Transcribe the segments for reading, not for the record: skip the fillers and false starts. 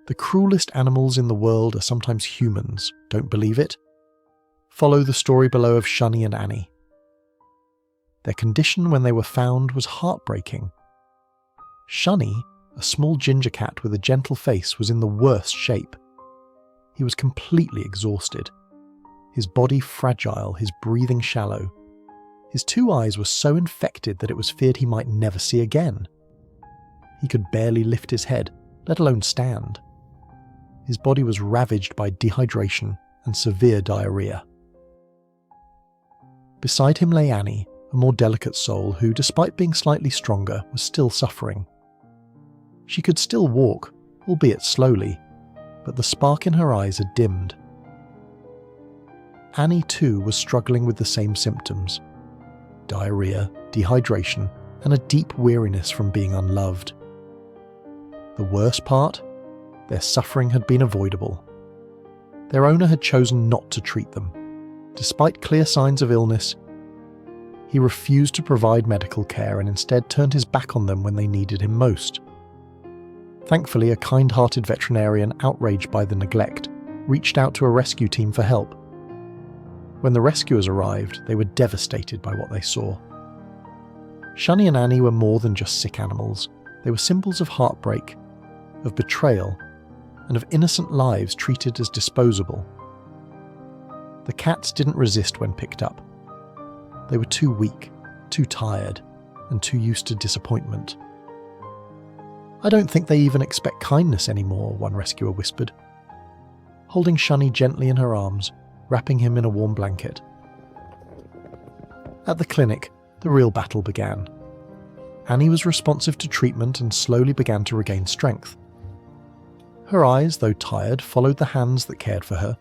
The cruelest animals in the world are sometimes humans, don't believe it? Follow the story below of Shunny and Annie. Their condition when they were found was heartbreaking. Shunny, a small ginger cat with a gentle face, was in the worst shape. He was completely exhausted. His body fragile, his breathing shallow. His 2 eyes were so infected that it was feared he might never see again. He could barely lift his head, let alone stand. His body was ravaged by dehydration and severe diarrhea. Beside him lay Annie, a more delicate soul who, despite being slightly stronger, was still suffering. She could still walk, albeit slowly, but the spark in her eyes had dimmed. Annie too was struggling with the same symptoms: diarrhea, dehydration, and a deep weariness from being unloved. The worst part? Their suffering had been avoidable. Their owner had chosen not to treat them. Despite clear signs of illness, he refused to provide medical care and instead turned his back on them when they needed him most. Thankfully, a kind-hearted veterinarian, outraged by the neglect, reached out to a rescue team for help. When the rescuers arrived, they were devastated by what they saw. Shunny and Annie were more than just sick animals. They were symbols of heartbreak, of betrayal, and of innocent lives treated as disposable. The cats didn't resist when picked up. They were too weak, too tired, and too used to disappointment. "I don't think they even expect kindness anymore," one rescuer whispered, holding Shunny gently in her arms, wrapping him in a warm blanket. At the clinic, the real battle began. Annie was responsive to treatment and slowly began to regain strength. Her eyes, though tired, followed the hands that cared for her.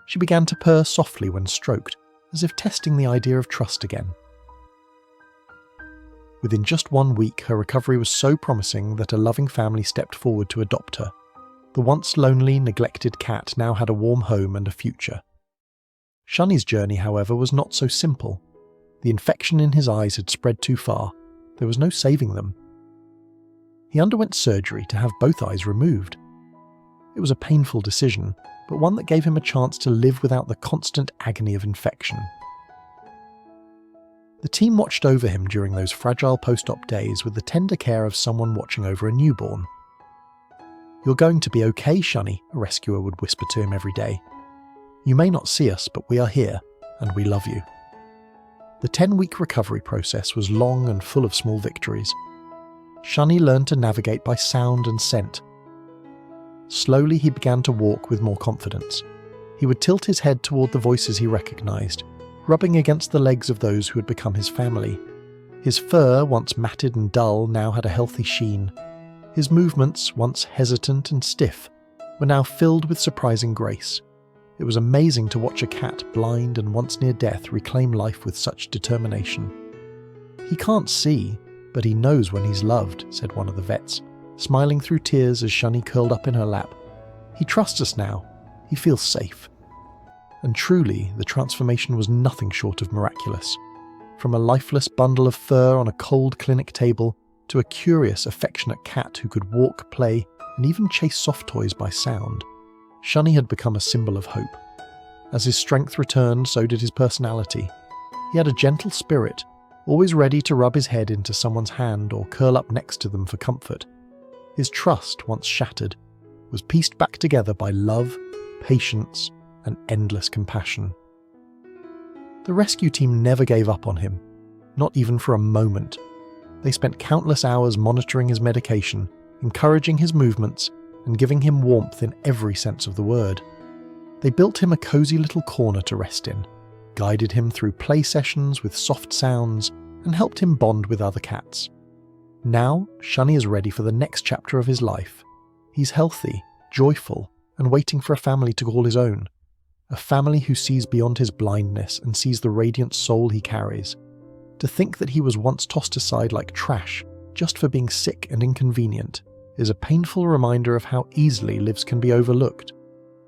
She began to purr softly when stroked, as if testing the idea of trust again. Within just 1 week, her recovery was so promising that a loving family stepped forward to adopt her. The once lonely, neglected cat now had a warm home and a future. Shunny's journey, however, was not so simple. The infection in his eyes had spread too far. There was no saving them. He underwent surgery to have both eyes removed. It was a painful decision, but one that gave him a chance to live without the constant agony of infection. The team watched over him during those fragile post-op days with the tender care of someone watching over a newborn. "You're going to be okay, Shunny," a rescuer would whisper to him every day. "You may not see us, but we are here, and we love you." The 10-week recovery process was long and full of small victories. Shunny learned to navigate by sound and scent. Slowly he began to walk with more confidence. He would tilt his head toward the voices he recognized, rubbing against the legs of those who had become his family. His fur, once matted and dull, now had a healthy sheen. His movements, once hesitant and stiff, were now filled with surprising grace. It was amazing to watch a cat, blind and once near death, reclaim life with such determination. "He can't see, but he knows when he's loved," said one of the vets, smiling through tears as Shunny curled up in her lap. "He trusts us now. He feels safe." And truly, the transformation was nothing short of miraculous. From a lifeless bundle of fur on a cold clinic table to a curious, affectionate cat who could walk, play, and even chase soft toys by sound, Shunny had become a symbol of hope. As his strength returned, so did his personality. He had a gentle spirit, always ready to rub his head into someone's hand or curl up next to them for comfort. His trust, once shattered, was pieced back together by love, patience, and endless compassion. The rescue team never gave up on him, not even for a moment. They spent countless hours monitoring his medication, encouraging his movements, and giving him warmth in every sense of the word. They built him a cozy little corner to rest in, guided him through play sessions with soft sounds, and helped him bond with other cats. Now, Shunny is ready for the next chapter of his life. He's healthy, joyful, and waiting for a family to call his own. A family who sees beyond his blindness and sees the radiant soul he carries. To think that he was once tossed aside like trash, just for being sick and inconvenient, is a painful reminder of how easily lives can be overlooked.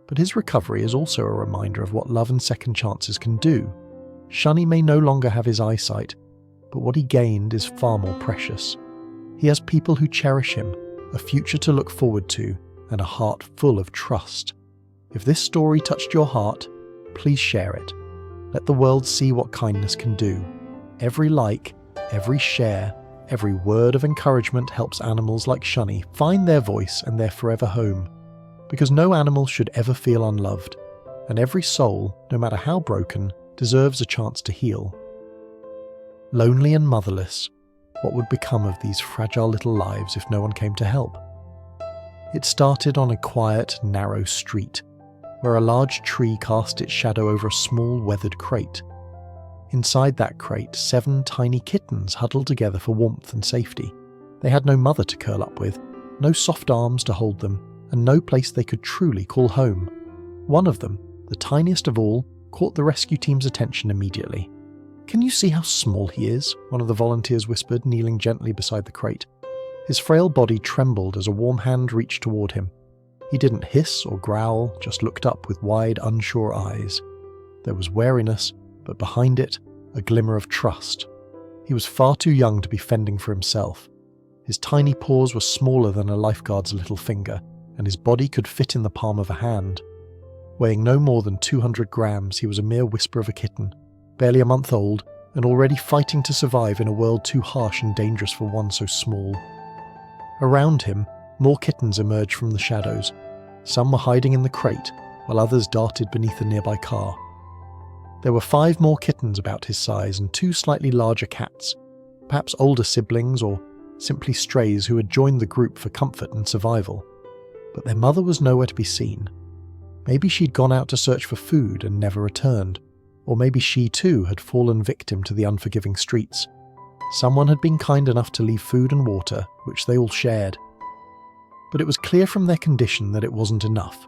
But his recovery is also a reminder of what love and second chances can do. Shunny may no longer have his eyesight, but what he gained is far more precious. He has people who cherish him, a future to look forward to, and a heart full of trust. If this story touched your heart, please share it. Let the world see what kindness can do. Every like, every share, every word of encouragement helps animals like Shunny find their voice and their forever home. Because no animal should ever feel unloved, and every soul, no matter how broken, deserves a chance to heal. Lonely and motherless, what would become of these fragile little lives if no one came to help? It started on a quiet, narrow street, where a large tree cast its shadow over a small, weathered crate. Inside that crate, 7 tiny kittens huddled together for warmth and safety. They had no mother to curl up with, no soft arms to hold them, and no place they could truly call home. One of them, the tiniest of all, caught the rescue team's attention immediately. "Can you see how small he is?" one of the volunteers whispered, kneeling gently beside the crate. His frail body trembled as a warm hand reached toward him. He didn't hiss or growl, just looked up with wide, unsure eyes. There was wariness, but behind it, a glimmer of trust. He was far too young to be fending for himself. His tiny paws were smaller than a lifeguard's little finger, and his body could fit in the palm of a hand. Weighing no more than 200 grams, he was a mere whisper of a kitten, barely a month old, and already fighting to survive in a world too harsh and dangerous for one so small. Around him, more kittens emerged from the shadows. Some were hiding in the crate, while others darted beneath a nearby car. There were 5 more kittens about his size and 2 slightly larger cats, perhaps older siblings or simply strays who had joined the group for comfort and survival. But their mother was nowhere to be seen. Maybe she'd gone out to search for food and never returned, or maybe she too had fallen victim to the unforgiving streets. Someone had been kind enough to leave food and water, which they all shared. But it was clear from their condition that it wasn't enough.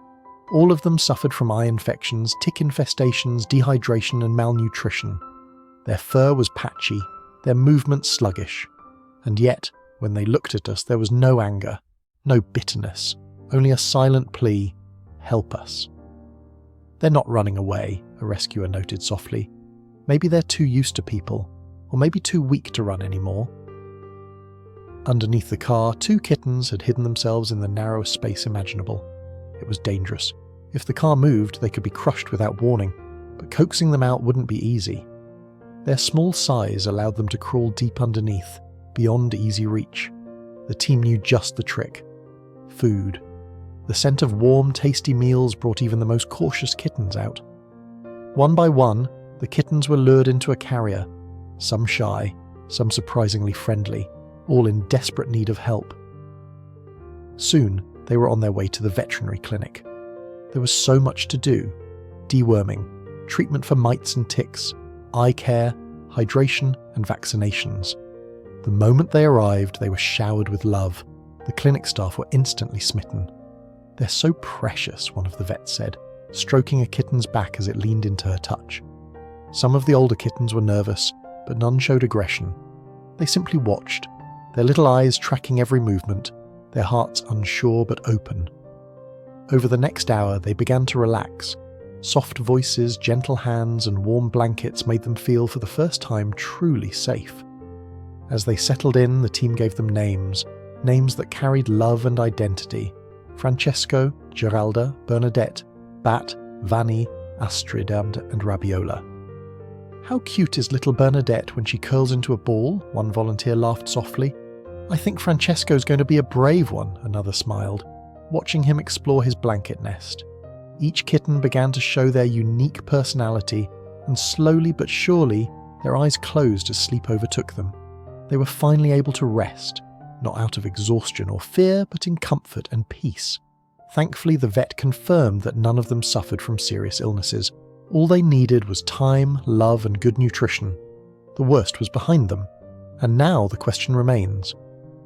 All of them suffered from eye infections, tick infestations, dehydration and malnutrition. Their fur was patchy, their movements sluggish. And yet, when they looked at us, there was no anger, no bitterness, only a silent plea, "Help us." "They're not running away," a rescuer noted softly. "Maybe they're too used to people, or maybe too weak to run anymore." Underneath the car, 2 kittens had hidden themselves in the narrowest space imaginable. It was dangerous. If the car moved, they could be crushed without warning, but coaxing them out wouldn't be easy. Their small size allowed them to crawl deep underneath, beyond easy reach. The team knew just the trick. Food. The scent of warm, tasty meals brought even the most cautious kittens out. One by one, the kittens were lured into a carrier, some shy, some surprisingly friendly, all in desperate need of help. Soon, they were on their way to the veterinary clinic. There was so much to do: deworming, treatment for mites and ticks, eye care, hydration, and vaccinations. The moment they arrived, they were showered with love. The clinic staff were instantly smitten. "They're so precious," one of the vets said, stroking a kitten's back as it leaned into her touch. Some of the older kittens were nervous, but none showed aggression. They simply watched, their little eyes tracking every movement, their hearts unsure but open. Over the next hour, they began to relax. Soft voices, gentle hands, and warm blankets made them feel for the first time truly safe. As they settled in, the team gave them names that carried love and identity: Francesco, Geralda, Bernadette, Bat, Vanni, Astrid, and Rabiola. "How cute is little Bernadette when she curls into a ball?" one volunteer laughed softly. "I think Francesco's going to be a brave one," another smiled, watching him explore his blanket nest. Each kitten began to show their unique personality, and slowly but surely, their eyes closed as sleep overtook them. They were finally able to rest, not out of exhaustion or fear, but in comfort and peace. Thankfully, the vet confirmed that none of them suffered from serious illnesses. All they needed was time, love, and good nutrition. The worst was behind them. And now the question remains: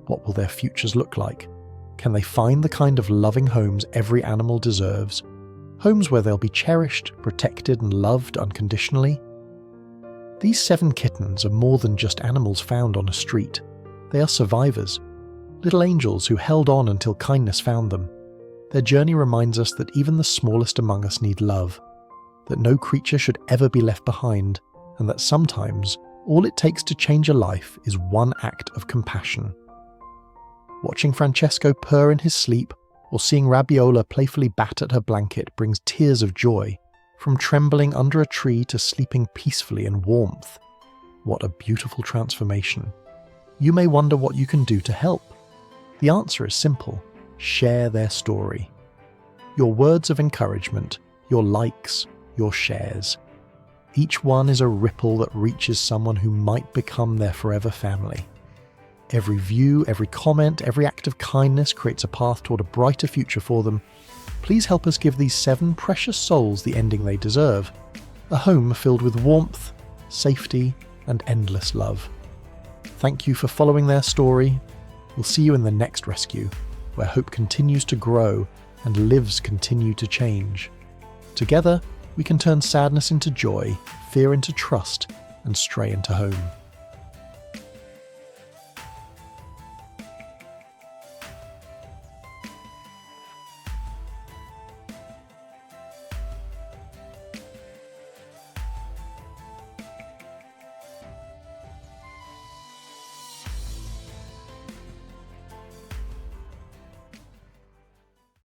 what will their futures look like? Can they find the kind of loving homes every animal deserves? Homes where they'll be cherished, protected, and loved unconditionally? These 7 kittens are more than just animals found on a street. They are survivors, little angels who held on until kindness found them. Their journey reminds us that even the smallest among us need love, that no creature should ever be left behind, and that sometimes all it takes to change a life is one act of compassion. Watching Francesco purr in his sleep, or seeing Rabiola playfully bat at her blanket brings tears of joy, from trembling under a tree to sleeping peacefully in warmth. What a beautiful transformation. You may wonder what you can do to help. The answer is simple: share their story. Your words of encouragement, your likes, your shares. Each one is a ripple that reaches someone who might become their forever family. Every view, every comment, every act of kindness creates a path toward a brighter future for them. Please help us give these 7 precious souls the ending they deserve: a home filled with warmth, safety, and endless love. Thank you for following their story. We'll see you in the next rescue, where hope continues to grow and lives continue to change. Together, we can turn sadness into joy, fear into trust, and stray into home.